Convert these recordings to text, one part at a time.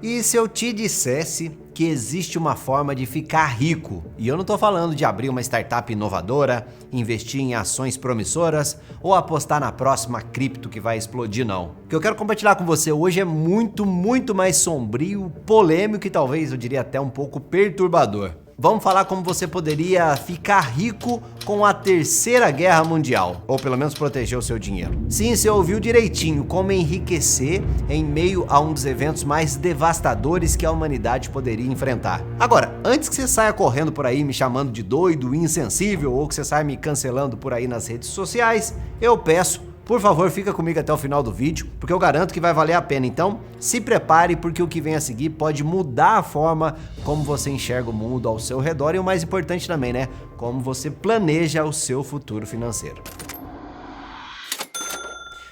E se eu te dissesse que existe uma forma de ficar rico? E eu não tô falando de abrir uma startup inovadora, investir em ações promissoras ou apostar na próxima cripto que vai explodir, não. O que eu quero compartilhar com você hoje é muito mais sombrio, polêmico e talvez eu diria até um pouco perturbador. Vamos falar como você poderia ficar rico com a Terceira Guerra Mundial, ou pelo menos proteger o seu dinheiro. Sim, você ouviu direitinho, como enriquecer em meio a um dos eventos mais devastadores que a humanidade poderia enfrentar. Agora, antes que você saia correndo por aí me chamando de doido, insensível, ou que você saia me cancelando por aí nas redes sociais, eu peço, por favor, fica comigo até o final do vídeo, porque eu garanto que vai valer a pena. Então, se prepare, porque o que vem a seguir pode mudar a forma como você enxerga o mundo ao seu redor e o mais importante também, né? Como você planeja o seu futuro financeiro.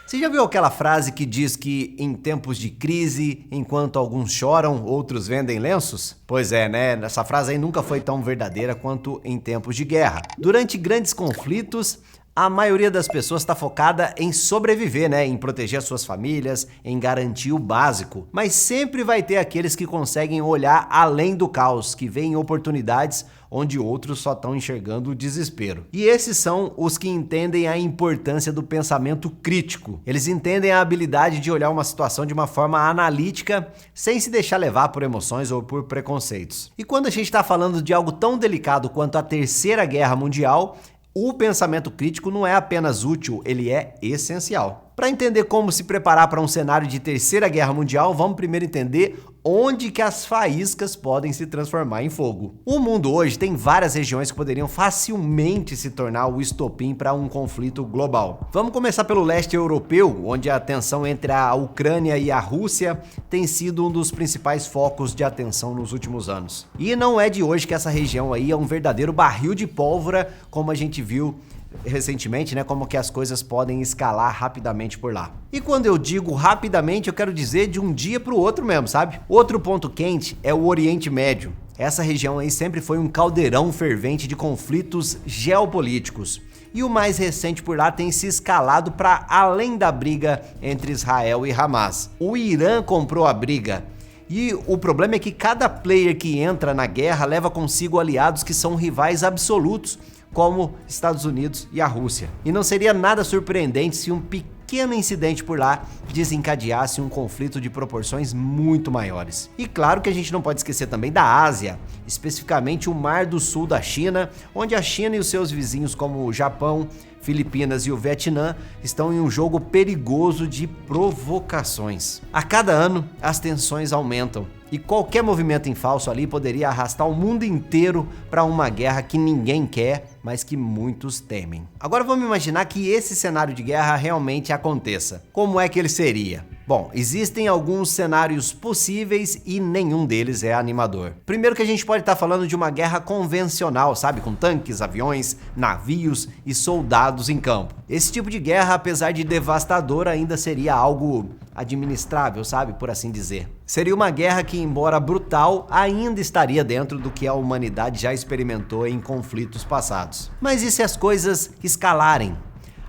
Você já viu aquela frase que diz que em tempos de crise, enquanto alguns choram, outros vendem lenços? Pois é, né? Essa frase aí nunca foi tão verdadeira quanto em tempos de guerra. Durante grandes conflitos, a maioria das pessoas está focada em sobreviver, né? Em proteger as suas famílias, em garantir o básico. Mas sempre vai ter aqueles que conseguem olhar além do caos, que veem oportunidades onde outros só estão enxergando o desespero. E esses são os que entendem a importância do pensamento crítico. Eles entendem a habilidade de olhar uma situação de uma forma analítica, sem se deixar levar por emoções ou por preconceitos. E quando a gente está falando de algo tão delicado quanto a Terceira Guerra Mundial, o pensamento crítico não é apenas útil, ele é essencial. Para entender como se preparar para um cenário de Terceira Guerra Mundial, vamos primeiro entender onde que as faíscas podem se transformar em fogo. O mundo hoje tem várias regiões que poderiam facilmente se tornar o estopim para um conflito global. Vamos começar pelo leste europeu, onde a tensão entre a Ucrânia e a Rússia tem sido um dos principais focos de atenção nos últimos anos. E não é de hoje que essa região aí é um verdadeiro barril de pólvora, como a gente viu recentemente, né, como que as coisas podem escalar rapidamente por lá. E quando eu digo rapidamente, eu quero dizer de um dia para o outro mesmo, sabe? Outro ponto quente é o Oriente Médio. Essa região aí sempre foi um caldeirão fervente de conflitos geopolíticos. E o mais recente por lá tem se escalado para além da briga entre Israel e Hamas. O Irã comprou a briga. E o problema é que cada player que entra na guerra leva consigo aliados que são rivais absolutos, como Estados Unidos e a Rússia. E não seria nada surpreendente se um pequeno incidente por lá desencadeasse um conflito de proporções muito maiores. E claro que a gente não pode esquecer também da Ásia, especificamente o Mar do Sul da China, onde a China e os seus vizinhos como o Japão, Filipinas e o Vietnã estão em um jogo perigoso de provocações. A cada ano, as tensões aumentam e qualquer movimento em falso ali poderia arrastar o mundo inteiro para uma guerra que ninguém quer, mas que muitos temem. Agora vamos imaginar que esse cenário de guerra realmente aconteça. Como é que ele seria? Bom, existem alguns cenários possíveis e nenhum deles é animador. Primeiro que a gente pode estar falando de uma guerra convencional, sabe? Com tanques, aviões, navios e soldados em campo. Esse tipo de guerra, apesar de devastador, ainda seria algo administrável, sabe? Por assim dizer. Seria uma guerra que, embora brutal, ainda estaria dentro do que a humanidade já experimentou em conflitos passados. Mas e se as coisas escalarem?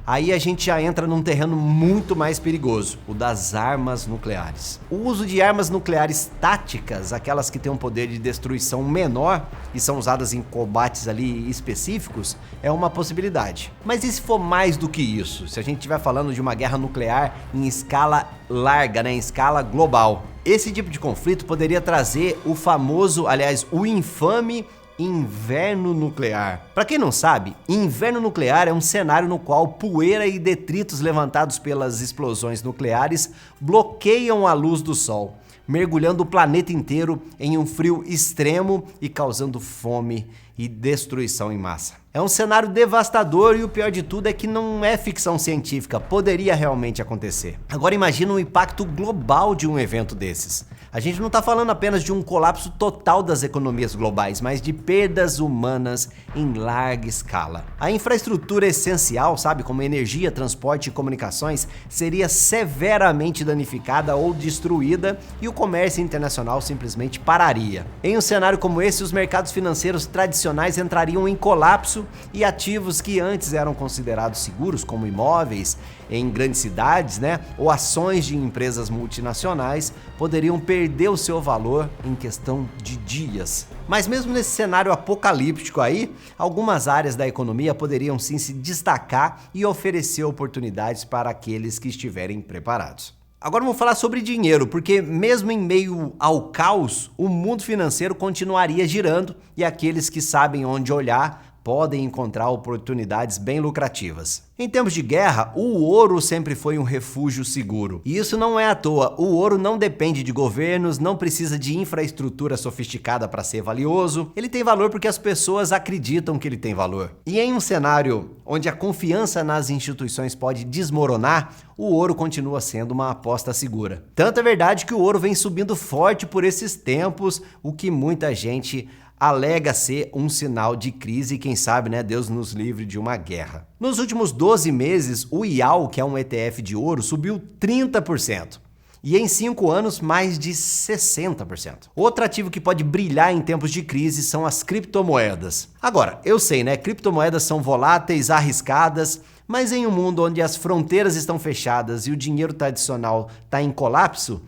Aí a gente já entra num terreno muito mais perigoso, o das armas nucleares. O uso de armas nucleares táticas, aquelas que têm um poder de destruição menor e são usadas em combates ali específicos, é uma possibilidade. Mas e se for mais do que isso? Se a gente estiver falando de uma guerra nuclear em escala larga, né, em escala global? Esse tipo de conflito poderia trazer o famoso, aliás, o infame inverno nuclear. Para quem não sabe, inverno nuclear é um cenário no qual poeira e detritos levantados pelas explosões nucleares bloqueiam a luz do Sol, mergulhando o planeta inteiro em um frio extremo e causando fome e destruição em massa. É um cenário devastador e o pior de tudo é que não é ficção científica, poderia realmente acontecer. Agora imagina o impacto global de um evento desses. A gente não está falando apenas de um colapso total das economias globais, mas de perdas humanas em larga escala. A infraestrutura essencial, sabe, como energia, transporte e comunicações, seria severamente danificada ou destruída e o comércio internacional simplesmente pararia. Em um cenário como esse, os mercados financeiros tradicionais entrariam em colapso e ativos que antes eram considerados seguros, como imóveis em grandes cidades, ou ações de empresas multinacionais, poderiam perder perder o seu valor em questão de dias. Mas mesmo nesse cenário apocalíptico aí, algumas áreas da economia poderiam sim se destacar e oferecer oportunidades para aqueles que estiverem preparados. Agora vamos falar sobre dinheiro, porque mesmo em meio ao caos, o mundo financeiro continuaria girando e aqueles que sabem onde olhar podem encontrar oportunidades bem lucrativas. Em tempos de guerra, o ouro sempre foi um refúgio seguro. E isso não é à toa. O ouro não depende de governos, não precisa de infraestrutura sofisticada para ser valioso. Ele tem valor porque as pessoas acreditam que ele tem valor. E em um cenário onde a confiança nas instituições pode desmoronar, o ouro continua sendo uma aposta segura. Tanto é verdade que o ouro vem subindo forte por esses tempos, o que muita gente alega ser um sinal de crise e quem sabe, né, Deus nos livre de uma guerra. Nos últimos 12 meses, o IAU, que é um ETF de ouro, subiu 30%. E em 5 anos, mais de 60%. Outro ativo que pode brilhar em tempos de crise são as criptomoedas. Agora, eu sei, né, criptomoedas são voláteis, arriscadas, mas em um mundo onde as fronteiras estão fechadas e o dinheiro tradicional está em colapso,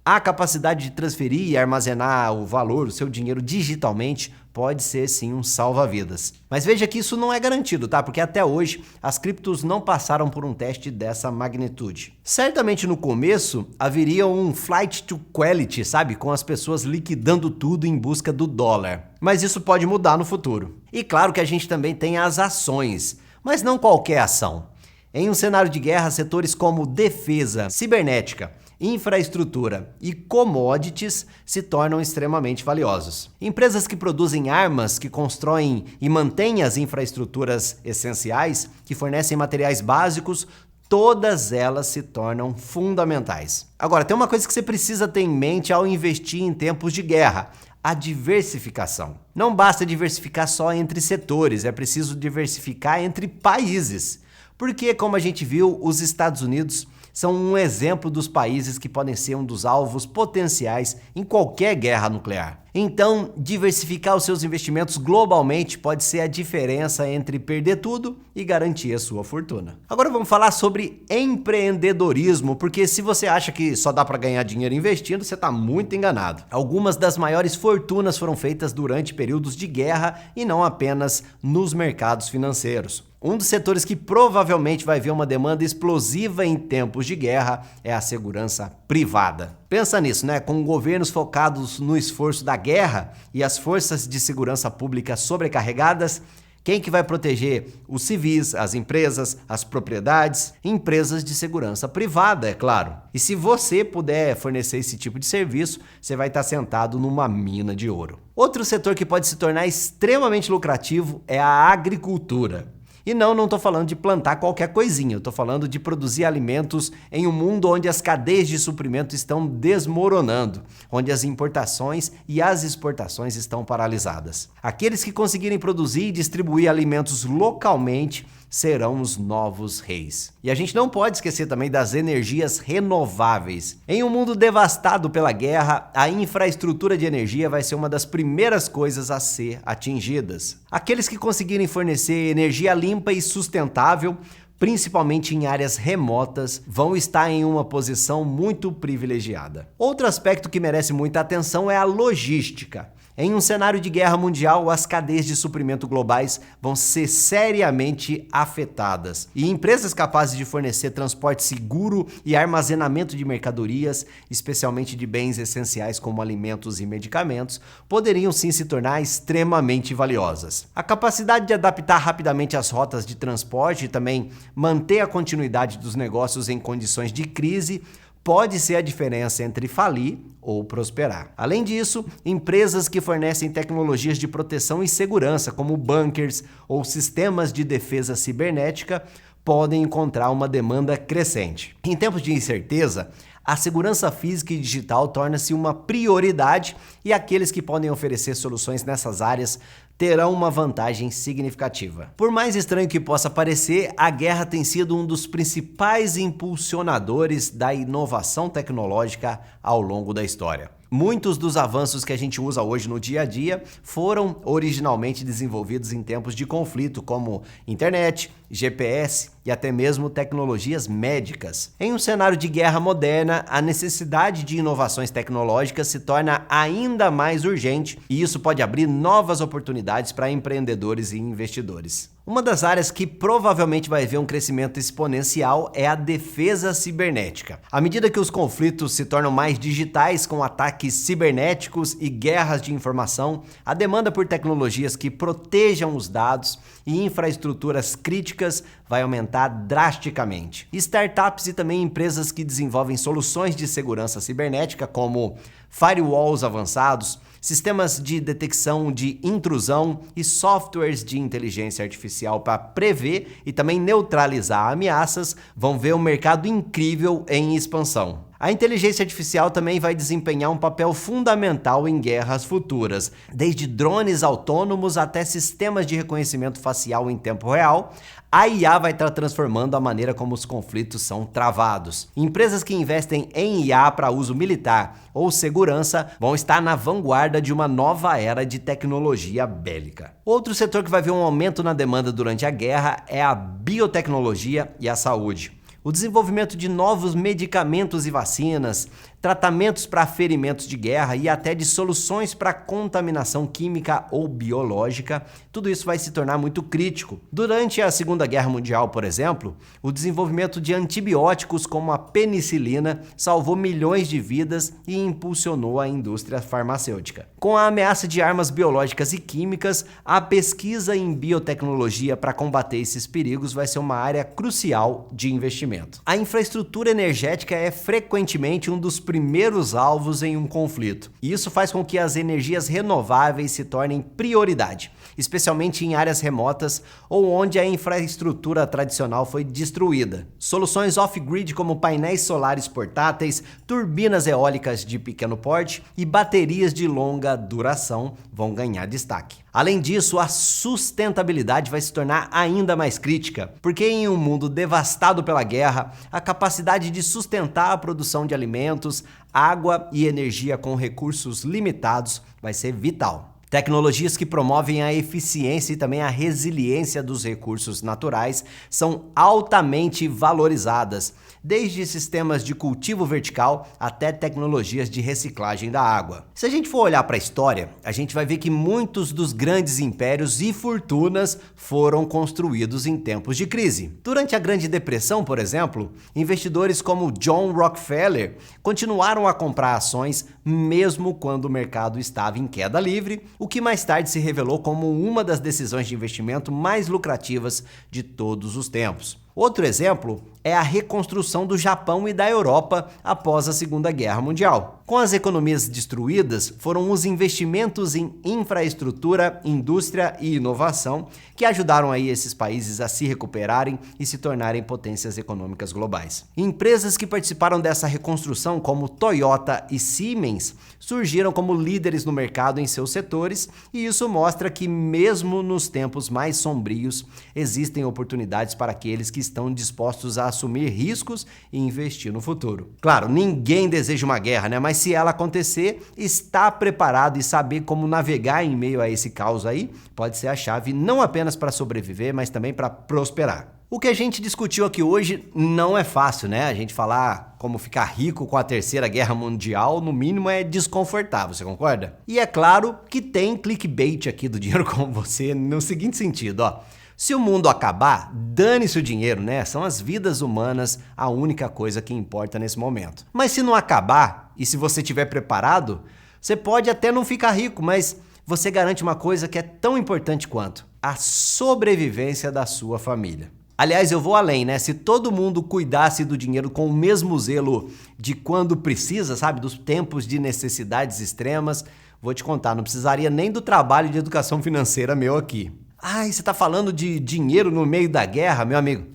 a capacidade de transferir e armazenar o valor, o seu dinheiro digitalmente, pode ser sim um salva-vidas. Mas veja que isso não é garantido, tá? Porque até hoje as criptos não passaram por um teste dessa magnitude. Certamente no começo haveria um flight to quality, sabe? Com as pessoas liquidando tudo em busca do dólar. Mas isso pode mudar no futuro. E claro que a gente também tem as ações, mas não qualquer ação. Em um cenário de guerra, setores como defesa, cibernética, infraestrutura e commodities se tornam extremamente valiosos. Empresas que produzem armas, que constroem e mantêm as infraestruturas essenciais, que fornecem materiais básicos, todas elas se tornam fundamentais. Agora, tem uma coisa que você precisa ter em mente ao investir em tempos de guerra: a diversificação. Não basta diversificar só entre setores, é preciso diversificar entre países. Porque, como a gente viu, os Estados Unidos são um exemplo dos países que podem ser um dos alvos potenciais em qualquer guerra nuclear. Então, diversificar os seus investimentos globalmente pode ser a diferença entre perder tudo e garantir a sua fortuna. Agora vamos falar sobre empreendedorismo, porque se você acha que só dá para ganhar dinheiro investindo, você está muito enganado. Algumas das maiores fortunas foram feitas durante períodos de guerra e não apenas nos mercados financeiros. Um dos setores que provavelmente vai ver uma demanda explosiva em tempos de guerra é a segurança privada. Pensa nisso, né? Com governos focados no esforço da guerra e as forças de segurança pública sobrecarregadas, quem que vai proteger os civis, as empresas, as propriedades? Empresas de segurança privada, é claro. E se você puder fornecer esse tipo de serviço, você vai estar sentado numa mina de ouro. Outro setor que pode se tornar extremamente lucrativo é a agricultura. E não estou falando de plantar qualquer coisinha, eu estou falando de produzir alimentos em um mundo onde as cadeias de suprimento estão desmoronando, onde as importações e as exportações estão paralisadas. Aqueles que conseguirem produzir e distribuir alimentos localmente serão os novos reis. E a gente não pode esquecer também das energias renováveis. Em um mundo devastado pela guerra, a infraestrutura de energia vai ser uma das primeiras coisas a ser atingidas. Aqueles que conseguirem fornecer energia limpa e sustentável, principalmente em áreas remotas, vão estar em uma posição muito privilegiada. Outro aspecto que merece muita atenção é a logística. Em um cenário de guerra mundial, as cadeias de suprimento globais vão ser seriamente afetadas. E empresas capazes de fornecer transporte seguro e armazenamento de mercadorias, especialmente de bens essenciais como alimentos e medicamentos, poderiam sim se tornar extremamente valiosas. A capacidade de adaptar rapidamente as rotas de transporte e também manter a continuidade dos negócios em condições de crise pode ser a diferença entre falir ou prosperar. Além disso, empresas que fornecem tecnologias de proteção e segurança, como bunkers ou sistemas de defesa cibernética, podem encontrar uma demanda crescente. Em tempos de incerteza, a segurança física e digital torna-se uma prioridade e aqueles que podem oferecer soluções nessas áreas terão uma vantagem significativa. Por mais estranho que possa parecer, a guerra tem sido um dos principais impulsionadores da inovação tecnológica ao longo da história. Muitos dos avanços que a gente usa hoje no dia a dia foram originalmente desenvolvidos em tempos de conflito, como internet, GPS e até mesmo tecnologias médicas. Em um cenário de guerra moderna, a necessidade de inovações tecnológicas se torna ainda mais urgente e isso pode abrir novas oportunidades para empreendedores e investidores. Uma das áreas que provavelmente vai ver um crescimento exponencial é a defesa cibernética. À medida que os conflitos se tornam mais digitais com ataques cibernéticos e guerras de informação, a demanda por tecnologias que protejam os dados e infraestruturas críticas vai aumentar drasticamente. Startups e também empresas que desenvolvem soluções de segurança cibernética, como firewalls avançados, sistemas de detecção de intrusão e softwares de inteligência artificial para prever e também neutralizar ameaças, vão ver um mercado incrível em expansão. A inteligência artificial também vai desempenhar um papel fundamental em guerras futuras, desde drones autônomos até sistemas de reconhecimento facial em tempo real. A IA vai estar transformando a maneira como os conflitos são travados. Empresas que investem em IA para uso militar ou segurança vão estar na vanguarda de uma nova era de tecnologia bélica. Outro setor que vai ver um aumento na demanda durante a guerra é a biotecnologia e a saúde. O desenvolvimento de novos medicamentos e vacinas, tratamentos para ferimentos de guerra e até de soluções para contaminação química ou biológica, tudo isso vai se tornar muito crítico. Durante a Segunda Guerra Mundial, por exemplo, o desenvolvimento de antibióticos como a penicilina salvou milhões de vidas e impulsionou a indústria farmacêutica. Com a ameaça de armas biológicas e químicas, a pesquisa em biotecnologia para combater esses perigos vai ser uma área crucial de investimento. A infraestrutura energética é frequentemente um dos primeiros alvos em um conflito. E isso faz com que as energias renováveis se tornem prioridade, especialmente em áreas remotas ou onde a infraestrutura tradicional foi destruída. Soluções off-grid como painéis solares portáteis, turbinas eólicas de pequeno porte e baterias de longa duração vão ganhar destaque. Além disso, a sustentabilidade vai se tornar ainda mais crítica, porque em um mundo devastado pela guerra, a capacidade de sustentar a produção de alimentos, água e energia com recursos limitados vai ser vital. Tecnologias que promovem a eficiência e também a resiliência dos recursos naturais são altamente valorizadas, desde sistemas de cultivo vertical até tecnologias de reciclagem da água. Se a gente for olhar para a história, a gente vai ver que muitos dos grandes impérios e fortunas foram construídos em tempos de crise. Durante a Grande Depressão, por exemplo, investidores como John Rockefeller continuaram a comprar ações mesmo quando o mercado estava em queda livre, o que mais tarde se revelou como uma das decisões de investimento mais lucrativas de todos os tempos. Outro exemplo é a reconstrução do Japão e da Europa após a Segunda Guerra Mundial. Com as economias destruídas, foram os investimentos em infraestrutura, indústria e inovação que ajudaram aí esses países a se recuperarem e se tornarem potências econômicas globais. Empresas que participaram dessa reconstrução, como Toyota e Siemens, surgiram como líderes no mercado em seus setores, e isso mostra que mesmo nos tempos mais sombrios, existem oportunidades para aqueles que estão dispostos a assumir riscos e investir no futuro. Claro, ninguém deseja uma guerra, né? Mas se ela acontecer, estar preparado e saber como navegar em meio a esse caos aí, pode ser a chave não apenas para sobreviver, mas também para prosperar. O que a gente discutiu aqui hoje não é fácil, né? A gente falar como ficar rico com a Terceira Guerra Mundial, no mínimo, é desconfortável, você concorda? E é claro que tem clickbait aqui do Dinheiro com Você no seguinte sentido, ó. Se o mundo acabar, dane-se o dinheiro, né? São as vidas humanas a única coisa que importa nesse momento. Mas se não acabar, e se você estiver preparado, você pode até não ficar rico, mas você garante uma coisa que é tão importante quanto: a sobrevivência da sua família. Aliás, eu vou além, né? Se todo mundo cuidasse do dinheiro com o mesmo zelo de quando precisa, sabe? Dos tempos de necessidades extremas, vou te contar, não precisaria nem do trabalho de educação financeira meu aqui. Ai, você tá falando de dinheiro no meio da guerra, meu amigo?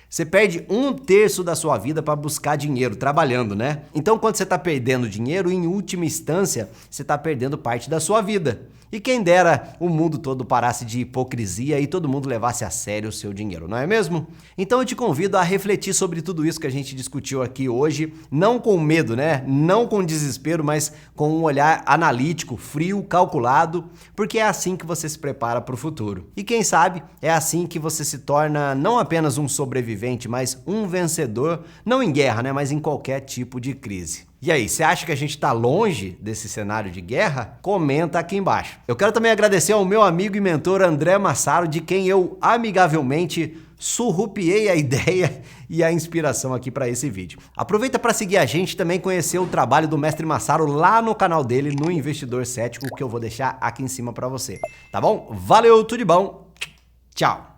Você perde 1/3 da sua vida para buscar dinheiro, trabalhando, né? Então, quando você está perdendo dinheiro, em última instância, você está perdendo parte da sua vida. E quem dera o mundo todo parasse de hipocrisia e todo mundo levasse a sério o seu dinheiro, não é mesmo? Então eu te convido a refletir sobre tudo isso que a gente discutiu aqui hoje, não com medo, né? Não com desespero, mas com um olhar analítico, frio, calculado, porque é assim que você se prepara para o futuro. E quem sabe, é assim que você se torna não apenas um sobrevivente, mas um vencedor, não em guerra, né? Mas em qualquer tipo de crise. E aí, você acha que a gente está longe desse cenário de guerra? Comenta aqui embaixo. Eu quero também agradecer ao meu amigo e mentor André Massaro, de quem eu amigavelmente surrupiei a ideia e a inspiração aqui para esse vídeo. Aproveita para seguir a gente e também conhecer o trabalho do Mestre Massaro lá no canal dele, no Investidor Cético, que eu vou deixar aqui em cima para você. Tá bom? Valeu, tudo de bom. Tchau.